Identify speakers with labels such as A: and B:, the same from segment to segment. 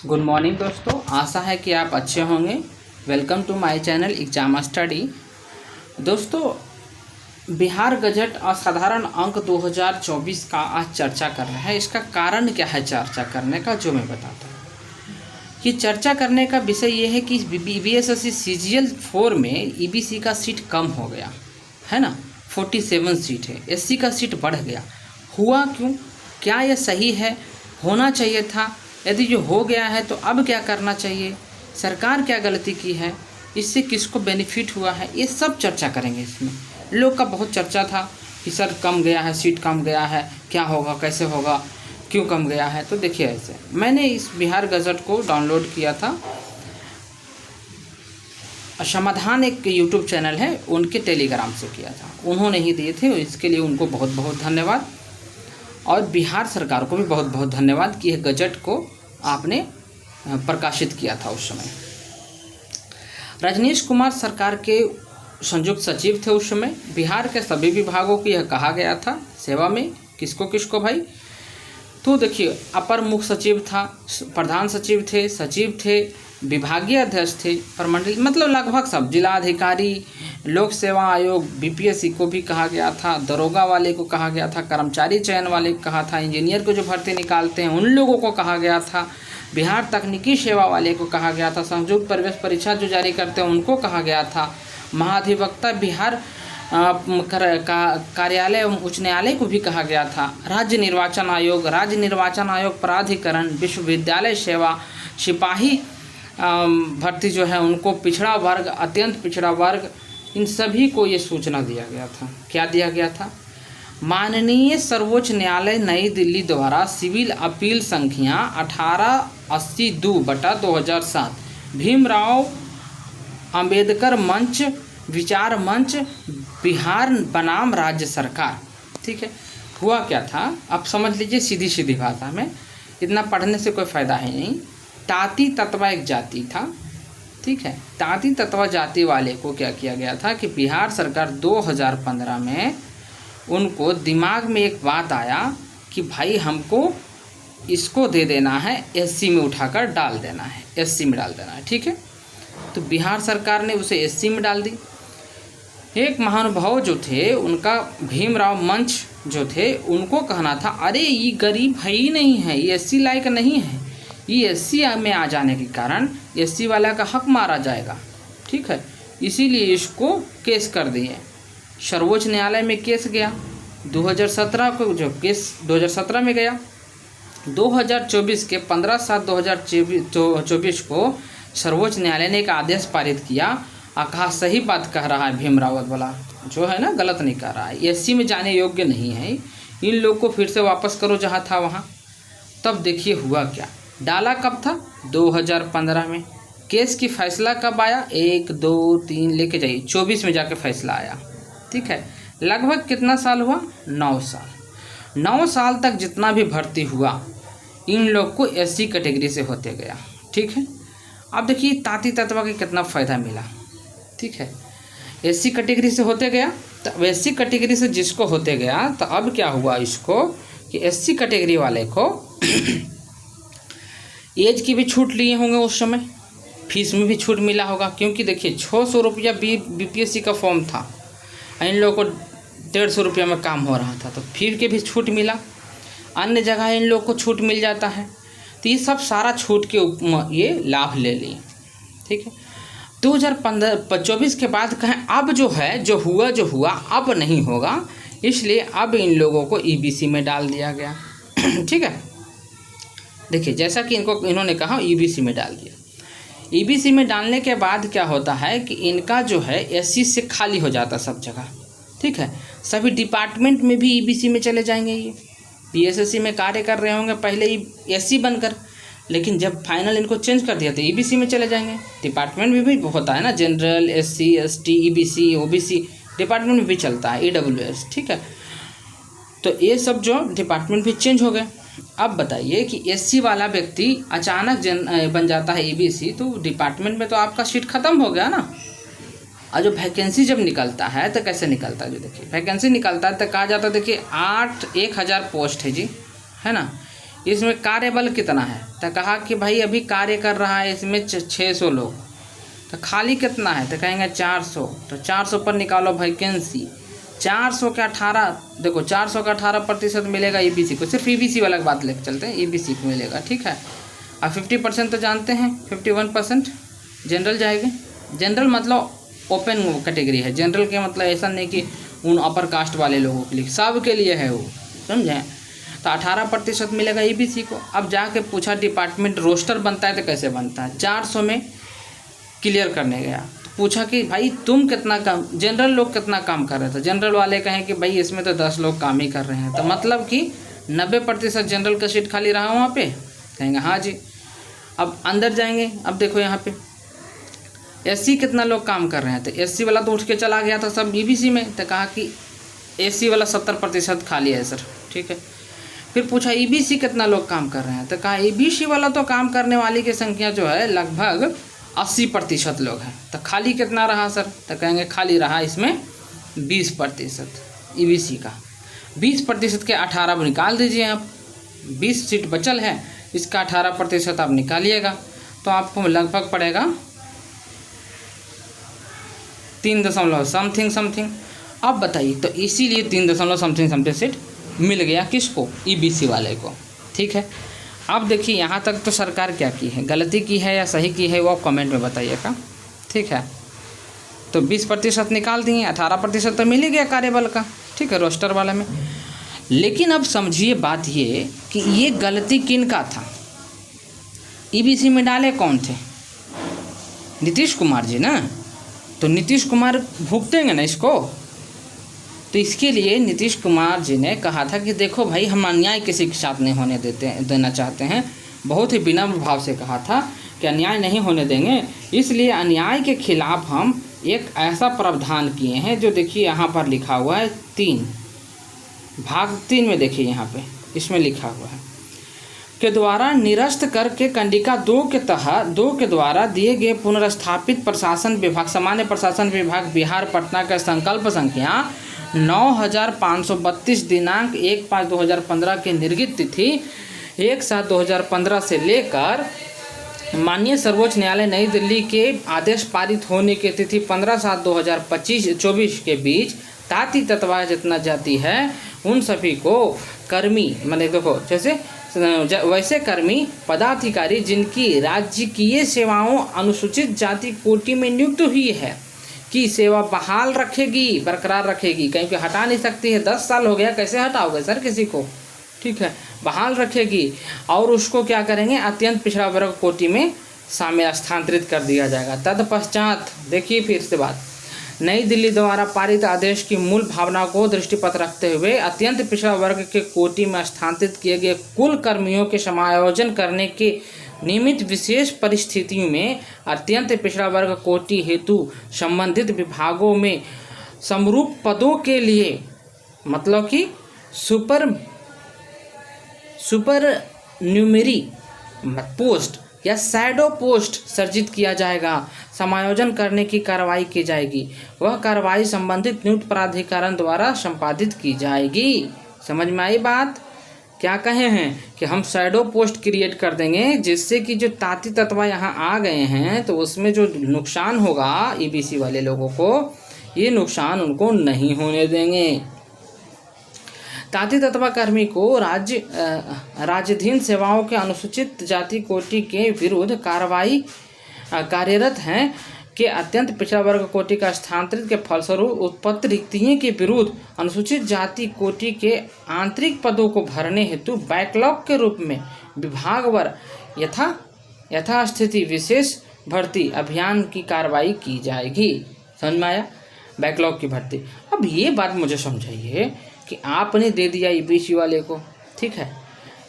A: Good morning दोस्तों, आशा है कि आप अच्छे होंगे। Welcome to my channel exam study. दोस्तों, बिहार गजट असाधारण अंक 2024 का आज चर्चा कर रहे हैं। इसका कारण क्या है चर्चा करने का, जो मैं बताता हूँ। ये चर्चा करने का विषय ये है कि बीएसएससी सीजीएल 4 में ईबीसी का सीट कम हो गया है ना, 47 सीट है। एससी का सीट बढ़ गया। हुआ क्यों? क्या यह सही है? होना चाहिए था? यदि जो हो गया है तो अब क्या करना चाहिए? सरकार क्या गलती की है? इससे किसको बेनिफिट हुआ है? ये सब चर्चा करेंगे इसमें। लोग का बहुत चर्चा था कि सर कम गया है, सीट कम गया है, क्या होगा, कैसे होगा, क्यों कम गया है। तो देखिए, ऐसे मैंने इस बिहार गजट को डाउनलोड किया था। समाधान एक यूट्यूब चैनल है, उनके टेलीग्राम से किया था, उन्होंने ही दिए थे। इसके लिए उनको बहुत बहुत धन्यवाद, और बिहार सरकार को भी बहुत बहुत धन्यवाद कि यह गजट को आपने प्रकाशित किया था। उस समय रजनीश कुमार सरकार के संयुक्त सचिव थे। उस समय बिहार के सभी विभागों को यह कहा गया था सेवा में, किसको किसको भाई। तो देखिए, अपर मुख्य सचिव था, प्रधान सचिव थे, सचिव थे, विभागीय अध्यक्ष थे, प्रमंडल, मतलब लगभग सब, जिलाधिकारी, लोक सेवा आयोग, बीपीएससी को भी कहा गया था, दरोगा वाले को कहा गया था, कर्मचारी चयन वाले को कहा था, इंजीनियर को जो भर्ती निकालते हैं उन लोगों को कहा गया था, बिहार तकनीकी सेवा वाले को कहा गया था, संयुक्त प्रवेश परीक्षा जो जारी करते हैं उनको कहा गया था, महाधिवक्ता बिहार कार्यालय एवं उच्च न्यायालय को भी कहा गया था, राज्य निर्वाचन आयोग प्राधिकरण, विश्वविद्यालय सेवा, सिपाही भर्ती जो है उनको, पिछड़ा वर्ग, अत्यंत पिछड़ा वर्ग, इन सभी को ये सूचना दिया गया था। क्या दिया गया था? माननीय सर्वोच्च न्यायालय नई दिल्ली द्वारा सिविल अपील संख्या 1882/2007 भीमराव अंबेडकर मंच विचार मंच बिहार बनाम राज्य सरकार। ठीक है, हुआ क्या था अब समझ लीजिए सीधी सीधी भाषा में, इतना पढ़ने से कोई फ़ायदा है नहीं। ताती तत्वा एक जाति था, ठीक है। ताती तत्वा जाति वाले को क्या किया गया था कि बिहार सरकार 2015 में उनको दिमाग में एक बात आया कि भाई हमको इसको दे देना है, एससी में उठाकर डाल देना है, एससी में डाल देना है, ठीक है। तो बिहार सरकार ने उसे एससी में डाल दी। एक महानुभाव जो थे, उनका भीमराव मंच जो थे, उनको कहना था अरे ये गरीब है ही नहीं है, ये एससी लायक नहीं है, ये एससी में आ जाने के कारण एससी वाला का हक मारा जाएगा, ठीक है। इसीलिए इसको केस कर दिए। सर्वोच्च न्यायालय में केस गया 2017 को, जो केस 2017 में गया, 2024 के 15/7/2024 को सर्वोच्च न्यायालय ने एक आदेश पारित किया और कहा सही बात कह रहा है भीमरावत वाला जो है ना, गलत नहीं कह रहा है, एससी में जाने योग्य नहीं है, इन लोग को फिर से वापस करो जहाँ था वहाँ। तब देखिए हुआ क्या, डाला कब था? 2015 में। केस की फैसला कब आया? 1 2 3 लेके जाइए, 24 में जाके फैसला आया, ठीक है। लगभग कितना साल हुआ? 9 साल। 9 साल तक जितना भी भर्ती हुआ इन लोग को एससी कैटेगरी से होते गया, ठीक है। अब देखिए ताती तत्वा के कितना फ़ायदा मिला, ठीक है। एससी कैटेगरी से होते गया, तो एससी कैटेगरी से जिसको होते गया, तो अब क्या हुआ इसको कि एससी कैटेगरी वाले को एज की भी छूट लिए होंगे, उस समय फीस में भी छूट मिला होगा, क्योंकि देखिए 600 रुपया बीपीएससी का फॉर्म था, इन लोगों को 150 रुपया में काम हो रहा था, तो फिर के भी छूट मिला। अन्य जगह इन लोगों को छूट मिल जाता है, तो ये सब सारा छूट के ये लाभ ले लिए, ठीक है। 2024 के बाद कहें अब जो है, जो हुआ अब नहीं होगा, इसलिए अब इन लोगों को ईबीसी में डाल दिया गया, ठीक है। देखिए जैसा कि इन्होंने कहा ईबीसी में डाल दिया। ईबीसी में डालने के बाद क्या होता है कि इनका जो है एससी से खाली हो जाता सब जगह, ठीक है। सभी डिपार्टमेंट में भी ईबीसी में चले जाएंगे। ये बीएसएससी में कार्य कर रहे होंगे पहले ही एससी बनकर, लेकिन जब फाइनल इनको चेंज कर दिया तो ईबीसी में चले जाएंगे। डिपार्टमेंट में भी होता है ना, general, SC, ST, EBC, OBC department में भी चलता है, ईडब्ल्यूएस, ठीक है। तो ये सब जो डिपार्टमेंट भी चेंज हो गए। अब बताइए कि एससी वाला व्यक्ति अचानक बन जाता है ईबीसी, तो डिपार्टमेंट में तो आपका सीट ख़त्म हो गया ना। और जो वैकेंसी जब निकलता है तो कैसे निकलता है, जो देखिए वैकेंसी निकलता है तो कहा जाता है, देखिए 1000 पोस्ट है जी, है ना। इसमें कार्यबल कितना है, तो कहा कि भाई अभी कार्य कर रहा है इसमें 600 लोग, तो खाली कितना है, तो कहेंगे 400। तो 400 पर निकालो वैकेंसी, 400 के 18, देखो 400 का 18% मिलेगा ईबीसी को, सिर्फ ईबीसी वाला बात लेकर चलते हैं, ईबीसी को मिलेगा, ठीक है। और 50% तो जानते हैं, 51% जनरल जाएंगे। जनरल मतलब ओपन कैटेगरी है, जनरल के मतलब ऐसा नहीं कि उन अपर कास्ट वाले लोगों के लिए, सब के लिए है वो, समझें। तो 18% मिलेगा ईबीसी को। अब जाके पूछा डिपार्टमेंट रोस्टर बनता है तो कैसे बनता है, 400 में क्लियर करने गया तो पूछा कि भाई तुम कितना काम, जनरल लोग कितना काम कर रहे थे, जनरल वाले कहें कि भाई इसमें तो 10 लोग काम ही कर रहे हैं, तो मतलब कि 90% जनरल का सीट खाली रहा वहाँ पे, कहेंगे हाँ जी। अब अंदर जाएंगे, अब देखो यहाँ पे एससी कितना लोग काम कर रहे हैं, तो एससी वाला तो उठ के चला गया था सब ईबीसी में, तो कहा कि एससी वाला 70% खाली है सर, ठीक है। फिर पूछा ईबीसी कितना लोग काम कर रहे हैं, तो कहा ईबीसी वाला तो काम करने वाली की संख्या जो है लगभग 80% लोग हैं, तो खाली कितना रहा सर, तो कहेंगे खाली रहा इसमें 20% ईबीसी का। 20% के 18 निकाल दीजिए आप, 20 सीट बचल है, इसका 18% आप निकालिएगा तो आपको लगभग पड़ेगा 3 समथिंग। अब बताइए, तो इसीलिए 3 समथिंग सीट मिल गया किसको, ईबीसी वाले को, ठीक है। अब देखिए यहाँ तक तो सरकार क्या की है, गलती की है या सही की है वो आप कमेंट में बताइएगा, ठीक है। तो 20% निकाल दिए, 18% तो मिल ही गया कार्यबल का, ठीक है, रोस्टर वाले में। लेकिन अब समझिए बात ये कि ये गलती किन का था, ईबीसी में डाले कौन थे, नीतीश कुमार जी ना, तो नीतीश कुमार भुगतेंगे ना इसको। तो इसके लिए नीतीश कुमार जी ने कहा था कि देखो भाई हम अन्याय किसी के साथ नहीं होने देना चाहते हैं, बहुत ही विनम्र भाव से कहा था कि अन्याय नहीं होने देंगे, इसलिए अन्याय के खिलाफ हम एक ऐसा प्रावधान किए हैं जो देखिए यहाँ पर लिखा हुआ है 3 भाग 3 में, देखिए यहाँ पे इसमें लिखा हुआ है के द्वारा निरस्त कर के कंडिका 2 के तहत 2 के द्वारा दिए गए पुनर्स्थापित प्रशासन विभाग, सामान्य प्रशासन विभाग बिहार पटना का संकल्प संख्या 9532 दिनांक 1/5/2015 की निर्गत तिथि 1/7/2015 से लेकर माननीय सर्वोच्च न्यायालय नई दिल्ली के आदेश पारित होने की तिथि 15/7/2024 के बीच ताती तत्वा जितना जाती है उन सभी को कर्मी, मैंने देखो जैसे वैसे कर्मी पदाधिकारी जिनकी राजकीय सेवाओं अनुसूचित जाति कोटि में नियुक्त हुई है की सेवा बहाल रखेगी, बरकरार रखेगी, क्योंकि हटा नहीं सकती है, 10 साल हो गया, कैसे हटाओगे सर किसी को, ठीक है, बहाल रखेगी। और उसको क्या करेंगे, अत्यंत पिछड़ा वर्ग कोटि में शामिल स्थानांतरित कर दिया जाएगा। तत्पश्चात देखिए फिर से बात, नई दिल्ली द्वारा पारित आदेश की मूल भावना को दृष्टिपथ रखते हुए अत्यंत पिछड़ा वर्ग के कोटि में स्थानांतरित किए गए कुल कर्मियों के समायोजन करने के नियमित विशेष परिस्थितियों में अत्यंत पिछड़ा वर्ग कोटि हेतु संबंधित विभागों में समरूप पदों के लिए, मतलब कि सुपर न्यूमेरी पोस्ट या शैडो पोस्ट सर्जित किया जाएगा, समायोजन करने की कार्रवाई की जाएगी, वह कार्रवाई संबंधित नियुक्त प्राधिकरण द्वारा संपादित की जाएगी। समझ में आई बात, क्या कहे हैं कि हम शैडो पोस्ट क्रिएट कर देंगे जिससे कि जो ताती तत्वा यहाँ आ गए हैं तो उसमें जो नुकसान होगा ईबीसी वाले लोगों को, ये नुकसान उनको नहीं होने देंगे। ताती तत्वा कर्मी को राज्याधीन सेवाओं के अनुसूचित जाति कोटि के विरुद्ध कार्रवाई कार्यरत हैं के अत्यंत पिछड़ा वर्ग कोटि का स्थानांतरित के फलस्वरूप उत्पत्ति रिक्तियों के विरुद्ध अनुसूचित जाति कोटि के आंतरिक पदों को भरने हेतु बैकलॉग के रूप में विभागवार यथास्थिति विशेष भर्ती अभियान की कार्रवाई की जाएगी। समझ में आया, बैकलॉग की भर्ती। अब ये बात मुझे समझाइए कि आपने दे दिया ईबीसी वाले को, ठीक है,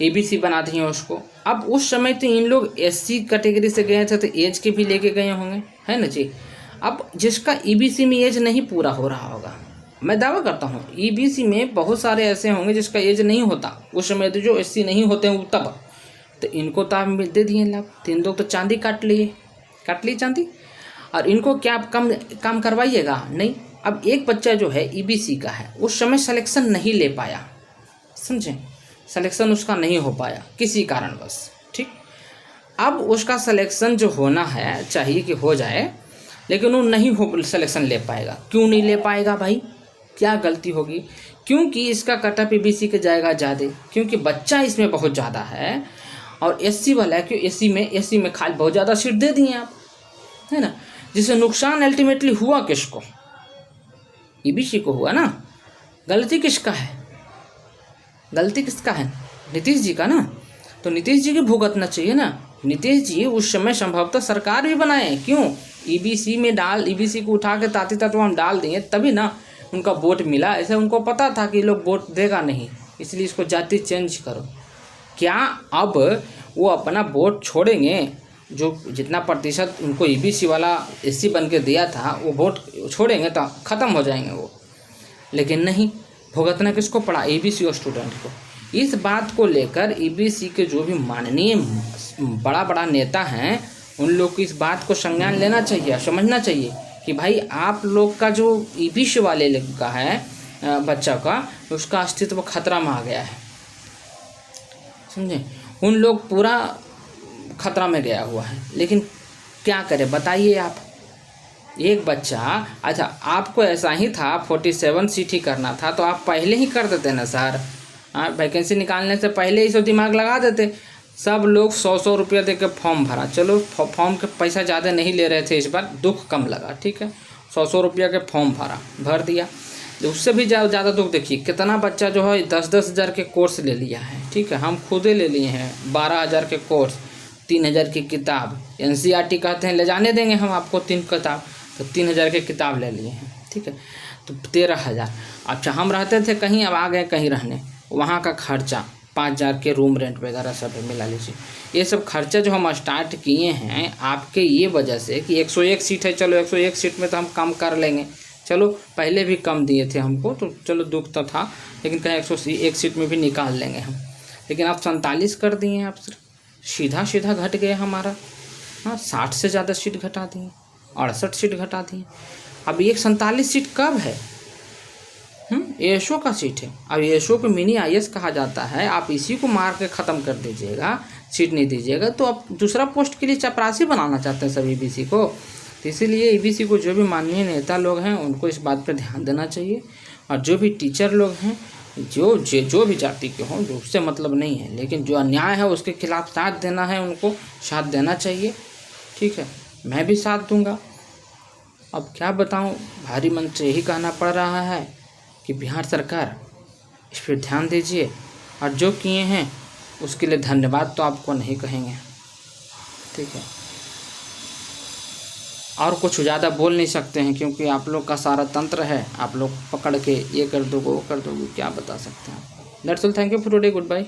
A: ईबीसी बना दिए उसको। अब उस समय तो इन लोग एससी कैटेगरी से गए थे तो एज के भी लेके गए होंगे, है ना जी। अब जिसका ईबीसी में एज नहीं पूरा हो रहा होगा, मैं दावा करता हूँ ईबीसी में बहुत सारे ऐसे होंगे जिसका एज नहीं होता उस समय, तो जो एससी नहीं होते हैं तब, तो इनको तो आप दे दिए लाभ। 3 लोग तो चांदी काट ली चांदी, और इनको क्या काम करवाइएगा नहीं। अब एक बच्चा जो है ईबीसी का है, उस समय सिलेक्शन नहीं ले पाया, समझें, सिलेक्शन उसका नहीं हो पाया किसी कारणवश, ठीक। अब उसका सिलेक्शन जो होना है चाहिए कि हो जाए, लेकिन वो नहीं हो सिलेक्शन ले पाएगा। क्यों नहीं ले पाएगा भाई, क्या गलती होगी? क्योंकि इसका कटअप EBC के जाएगा ज़्यादा, क्योंकि बच्चा इसमें बहुत ज़्यादा है। और SC वाला है, क्यों SC में खाली बहुत ज़्यादा सीट दे दिए आप, है ना, जिससे नुकसान अल्टीमेटली हुआ किसको? EBC को हुआ ना। गलती किसका है? गलती किसका है? नीतीश जी का ना। तो नीतीश जी की भुगतना चाहिए ना। नीतीश जी उस समय संभवतः सरकार भी बनाए, क्यों? EBC को उठा के ताती तत्व हम डाल दिए, तभी ना उनका वोट मिला। ऐसे उनको पता था कि लोग वोट देगा नहीं, इसलिए इसको जाति चेंज करो। क्या अब वो अपना वोट छोड़ेंगे? जो जितना प्रतिशत उनको EBC वाला SC बन के दिया था, वो वोट छोड़ेंगे तो ख़त्म हो जाएंगे वो। लेकिन नहीं, भुगतना किसको पड़ा? EBC और स्टूडेंट को। इस बात को लेकर EBC के जो भी माननीय बड़ा नेता हैं, उन लोग को इस बात को संज्ञान लेना चाहिए, समझना चाहिए कि भाई आप लोग का जो EBC वाले लोग का है बच्चा का, उसका अस्तित्व खतरा में आ गया है, समझे? उन लोग पूरा खतरा में गया हुआ है। लेकिन क्या करें बताइए आप? एक बच्चा, अच्छा आपको ऐसा ही था 47 सीट ही करना था तो आप पहले ही कर देते ना सर। वैकेंसी निकालने से पहले ही सब दिमाग लगा देते। सब लोग 100 रुपया दे के फॉर्म भरा। चलो फॉर्म के पैसा ज़्यादा नहीं ले रहे थे इस बार, दुख कम लगा, ठीक है। 100 रुपया के फॉर्म भर दिया। उससे भी ज़्यादा दुख देखिए, कितना बच्चा जो है 10-10 हज़ार के कोर्स ले लिया है, ठीक है। हम खुद ले लिए हैं 12,000 के कोर्स, 3,000 की किताब। NCERT कहते हैं ले जाने देंगे हम आपको 3 किताब, तो 3,000 की किताब ले लिए हैं, ठीक है। तो 13,000। अच्छा हम रहते थे कहीं, अब आ गए कहीं रहने, वहाँ का खर्चा 5,000 के रूम रेंट वगैरह सब मिला लीजिए। ये सब खर्चा जो हम स्टार्ट किए हैं आपके ये वजह से कि 101 सीट है, चलो 101 सीट में तो हम कम कर लेंगे। चलो पहले भी कम दिए थे हमको, तो चलो दुख तो था, लेकिन कहीं 101 सीट में भी निकाल लेंगे हम। लेकिन आप 47 कर दिए हैं, आप सीधा घट गया हमारा। हाँ 60 से ज़्यादा सीट घटा दिए, 68 सीट घटा दिए। अब ये 47 सीट कब है? ASO का सीट है। अब ASO को मिनी IS कहा जाता है। आप इसी को मार के ख़त्म कर दीजिएगा, सीट नहीं दीजिएगा, तो आप दूसरा पोस्ट के लिए चपरासी बनाना चाहते हैं सब EBC को। तो इसीलिए EBC को जो भी माननीय नेता लोग हैं उनको इस बात पर ध्यान देना चाहिए। और जो भी टीचर लोग हैं, जो भी जाति के हों, जो उससे मतलब नहीं है, लेकिन जो अन्याय है उसके खिलाफ साथ देना है, उनको साथ देना चाहिए, ठीक है। मैं भी साथ दूंगा। अब क्या बताऊं, भारी मन से यही कहना पड़ रहा है कि बिहार सरकार इस पर ध्यान दीजिए, और जो किए हैं उसके लिए धन्यवाद तो आपको नहीं कहेंगे, ठीक है। और कुछ ज़्यादा बोल नहीं सकते हैं, क्योंकि आप लोग का सारा तंत्र है, आप लोग पकड़ के ये कर दोगे वो कर दोगे, क्या बता सकते हैं। That's all, thank you for today, good bye.